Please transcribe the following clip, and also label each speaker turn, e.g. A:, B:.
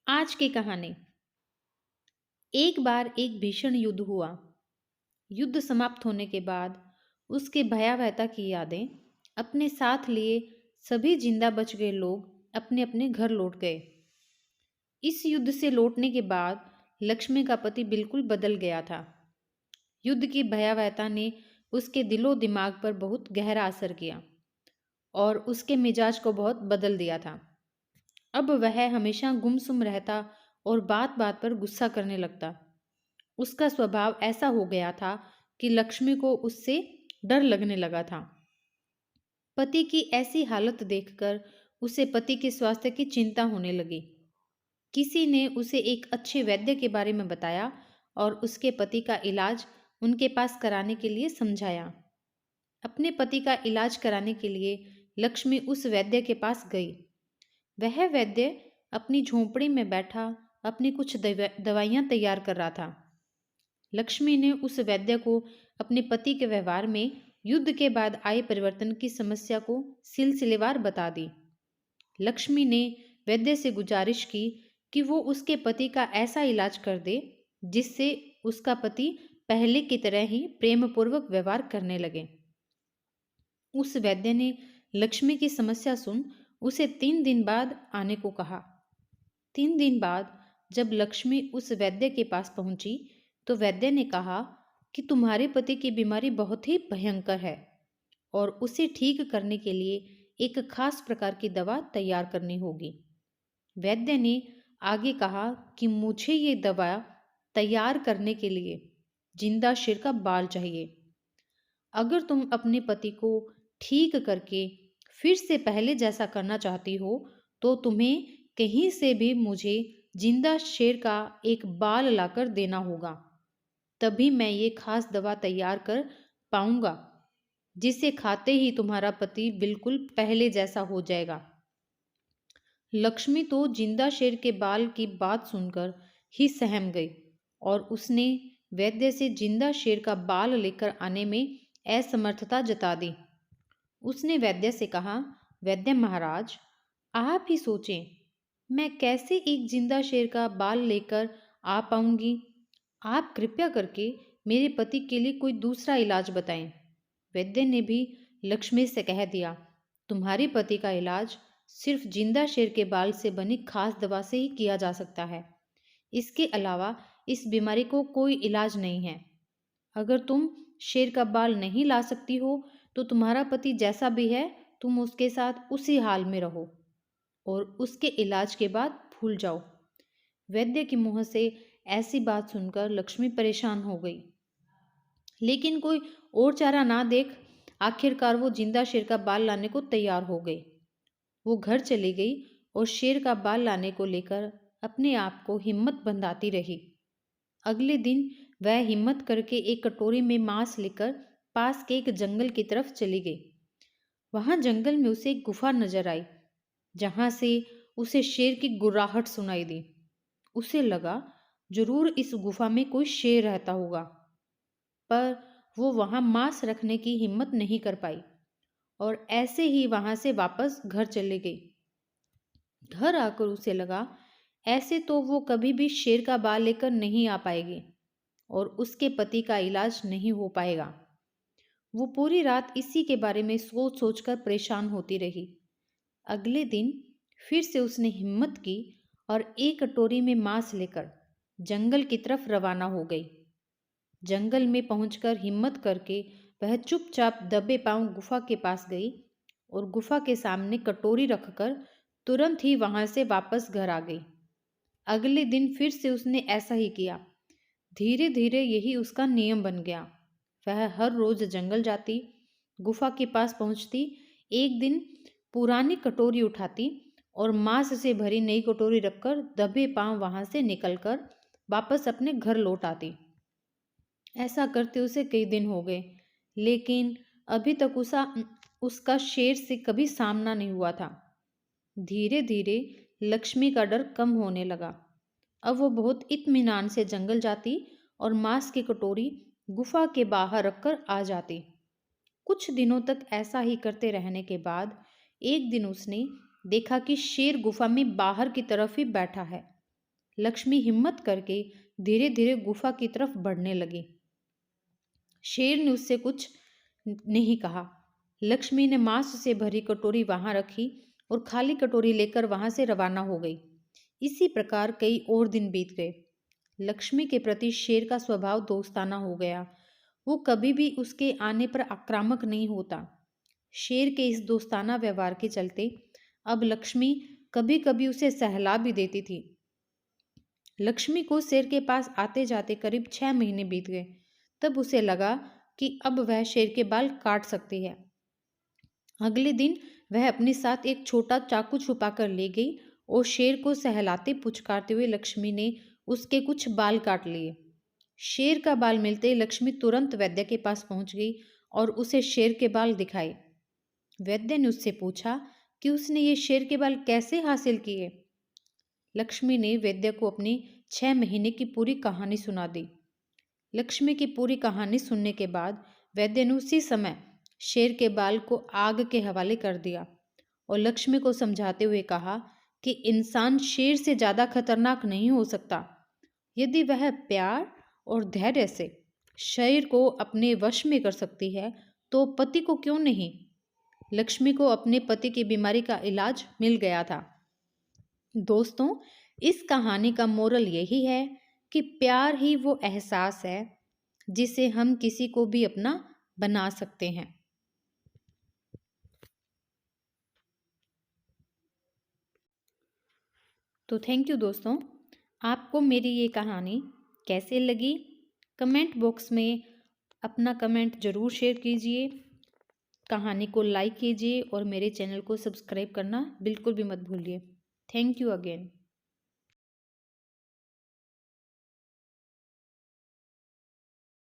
A: आज की कहानी। एक बार एक भीषण युद्ध हुआ। युद्ध समाप्त होने के बाद उसके भयावहता की यादें अपने साथ लिए सभी जिंदा बच गए लोग अपने अपने घर लौट गए। इस युद्ध से लौटने के बाद लक्ष्मी का पति बिल्कुल बदल गया था। युद्ध की भयावहता ने उसके दिलो दिमाग पर बहुत गहरा असर किया और उसके मिजाज को बहुत बदल दिया था। अब वह हमेशा गुमसुम रहता और बात बात पर गुस्सा करने लगता। उसका स्वभाव ऐसा हो गया था कि लक्ष्मी को उससे डर लगने लगा था। पति की ऐसी हालत देखकर उसे पति के स्वास्थ्य की चिंता होने लगी। किसी ने उसे एक अच्छे वैद्य के बारे में बताया और उसके पति का इलाज उनके पास कराने के लिए समझाया। अपने पति का इलाज कराने के लिए लक्ष्मी उस वैद्य के पास गई। वह वैद्य अपनी झोंपड़ी में बैठा अपनी कुछ दवाइयां तैयार कर रहा था। लक्ष्मी ने उस वैद्य को अपने पति के व्यवहार में युद्ध के बाद आए परिवर्तन की समस्या को सिलसिलेवार बता दी। लक्ष्मी ने वैद्य से गुजारिश की कि वो उसके पति का ऐसा इलाज कर दे जिससे उसका पति पहले की तरह ही प्रेमपूर्वक व्यवहार करने लगे। उस वैद्य ने लक्ष्मी की समस्या सुन उसे 3 दिन बाद आने को कहा। 3 दिन बाद जब लक्ष्मी उस वैद्य के पास पहुंची तो वैद्य ने कहा कि तुम्हारे पति की बीमारी बहुत ही भयंकर है और उसे ठीक करने के लिए एक खास प्रकार की दवा तैयार करनी होगी। वैद्य ने आगे कहा कि मुझे ये दवा तैयार करने के लिए जिंदा शेर का बाल चाहिए। अगर तुम अपने पति को ठीक करके फिर से पहले जैसा करना चाहती हो तो तुम्हें कहीं से भी मुझे जिंदा शेर का एक बाल लाकर देना होगा। तभी मैं ये खास दवा तैयार कर पाऊंगा जिसे खाते ही तुम्हारा पति बिल्कुल पहले जैसा हो जाएगा। लक्ष्मी तो जिंदा शेर के बाल की बात सुनकर ही सहम गई और उसने वैद्य से जिंदा शेर का बाल लेकर आने में असमर्थता जता दी। उसने वैद्य से कहा, वैद्य महाराज, आप ही सोचें, मैं कैसे एक जिंदा शेर का बाल लेकर आ पाऊंगी। आप कृपया करके मेरे पति के लिए कोई दूसरा इलाज बताएं। वैद्य ने भी लक्ष्मी से कह दिया, तुम्हारे पति का इलाज सिर्फ जिंदा शेर के बाल से बनी खास दवा से ही किया जा सकता है। इसके अलावा इस बीमारी को कोई इलाज नहीं है। अगर तुम शेर का बाल नहीं ला सकती हो तो तुम्हारा पति जैसा भी है तुम उसके साथ उसी हाल में रहो और उसके इलाज के बाद भूल जाओ। वैद्य के मुंह से ऐसी बात सुनकर लक्ष्मी परेशान हो गई, लेकिन कोई और चारा ना देख आखिरकार वो जिंदा शेर का बाल लाने को तैयार हो गई। वो घर चली गई और शेर का बाल लाने को लेकर अपने आप को हिम्मत बंधाती रही। अगले दिन वह हिम्मत करके एक कटोरी में मांस लेकर पास के एक जंगल की तरफ चली गई। वहां जंगल में उसे एक गुफा नजर आई जहां से उसे शेर की गुर्राहट सुनाई दी। उसे लगा जरूर इस गुफा में कोई शेर रहता होगा, पर वो वहां मांस रखने की हिम्मत नहीं कर पाई और ऐसे ही वहां से वापस घर चली गई। घर आकर उसे लगा ऐसे तो वो कभी भी शेर का बाल लेकर नहीं आ पाएगी और उसके पति का इलाज नहीं हो पाएगा। वो पूरी रात इसी के बारे में सोच सोचकर परेशान होती रही। अगले दिन फिर से उसने हिम्मत की और एक कटोरी में मांस लेकर जंगल की तरफ रवाना हो गई। जंगल में पहुंचकर हिम्मत करके वह चुपचाप दबे पांव गुफा के पास गई और गुफा के सामने कटोरी रखकर तुरंत ही वहां से वापस घर आ गई। अगले दिन फिर से उसने ऐसा ही किया। धीरे धीरे यही उसका नियम बन गया। वह हर रोज जंगल जाती, गुफा के पास पहुंचती, एक दिन पुरानी कटोरी उठाती और मांस से भरी नई कटोरी रखकर दबे पांव वहां से निकलकर वापस अपने घर लौट आती। ऐसा करते उसे कई दिन हो गए, लेकिन अभी तक उसका शेर से कभी सामना नहीं हुआ था। धीरे धीरे लक्ष्मी का डर कम होने लगा। अब वो बहुत इत्मीनान से जंगल जाती और मांस की कटोरी गुफा के बाहर रखकर आ जाती। कुछ दिनों तक ऐसा ही करते रहने के बाद एक दिन उसने देखा कि शेर गुफा में बाहर की तरफ ही बैठा है। लक्ष्मी हिम्मत करके धीरे धीरे गुफा की तरफ बढ़ने लगी। शेर ने उससे कुछ नहीं कहा। लक्ष्मी ने मांस से भरी कटोरी वहां रखी और खाली कटोरी लेकर वहां से रवाना हो गई। इसी प्रकार कई और दिन बीत गए। लक्ष्मी के प्रति शेर का स्वभाव दोस्ताना हो गया। वो कभी भी उसके आने पर आक्रामक नहीं होता। शेर के इस दोस्ताना व्यवहार के चलते अब लक्ष्मी कभी कभी उसे सहला भी देती थी। लक्ष्मी को शेर के पास आते जाते करीब 6 महीने बीत गए। तब उसे लगा कि अब वह शेर के बाल काट सकती है। अगले दिन वह अपने साथ एक छोटा चाकू छुपाकर ले गई और शेर को सहलाते पुचकारते हुए लक्ष्मी ने उसके कुछ बाल काट लिए। शेर का बाल मिलते ही लक्ष्मी तुरंत वैद्य के पास पहुंच गई और उसे शेर के बाल दिखाए। वैद्य ने उससे पूछा कि उसने ये शेर के बाल कैसे हासिल किए। लक्ष्मी ने वैद्य को अपनी 6 महीने की पूरी कहानी सुना दी। लक्ष्मी की पूरी कहानी सुनने के बाद वैद्य ने उसी समय शेर के बाल को आग के हवाले कर दिया और लक्ष्मी को समझाते हुए कहा कि इंसान शेर से ज़्यादा खतरनाक नहीं हो सकता। यदि वह प्यार और धैर्य से शेर को अपने वश में कर सकती है तो पति को क्यों नहीं। लक्ष्मी को अपने पति की बीमारी का इलाज मिल गया था। दोस्तों, इस कहानी का मोरल यही है कि प्यार ही वो एहसास है जिसे हम किसी को भी अपना बना सकते हैं। तो थैंक यू दोस्तों। आपको मेरी ये कहानी कैसे लगी? कमेंट बॉक्स में अपना कमेंट ज़रूर शेयर कीजिए। कहानी को लाइक कीजिए और मेरे चैनल को सब्सक्राइब करना बिल्कुल भी मत भूलिए। Thank you again.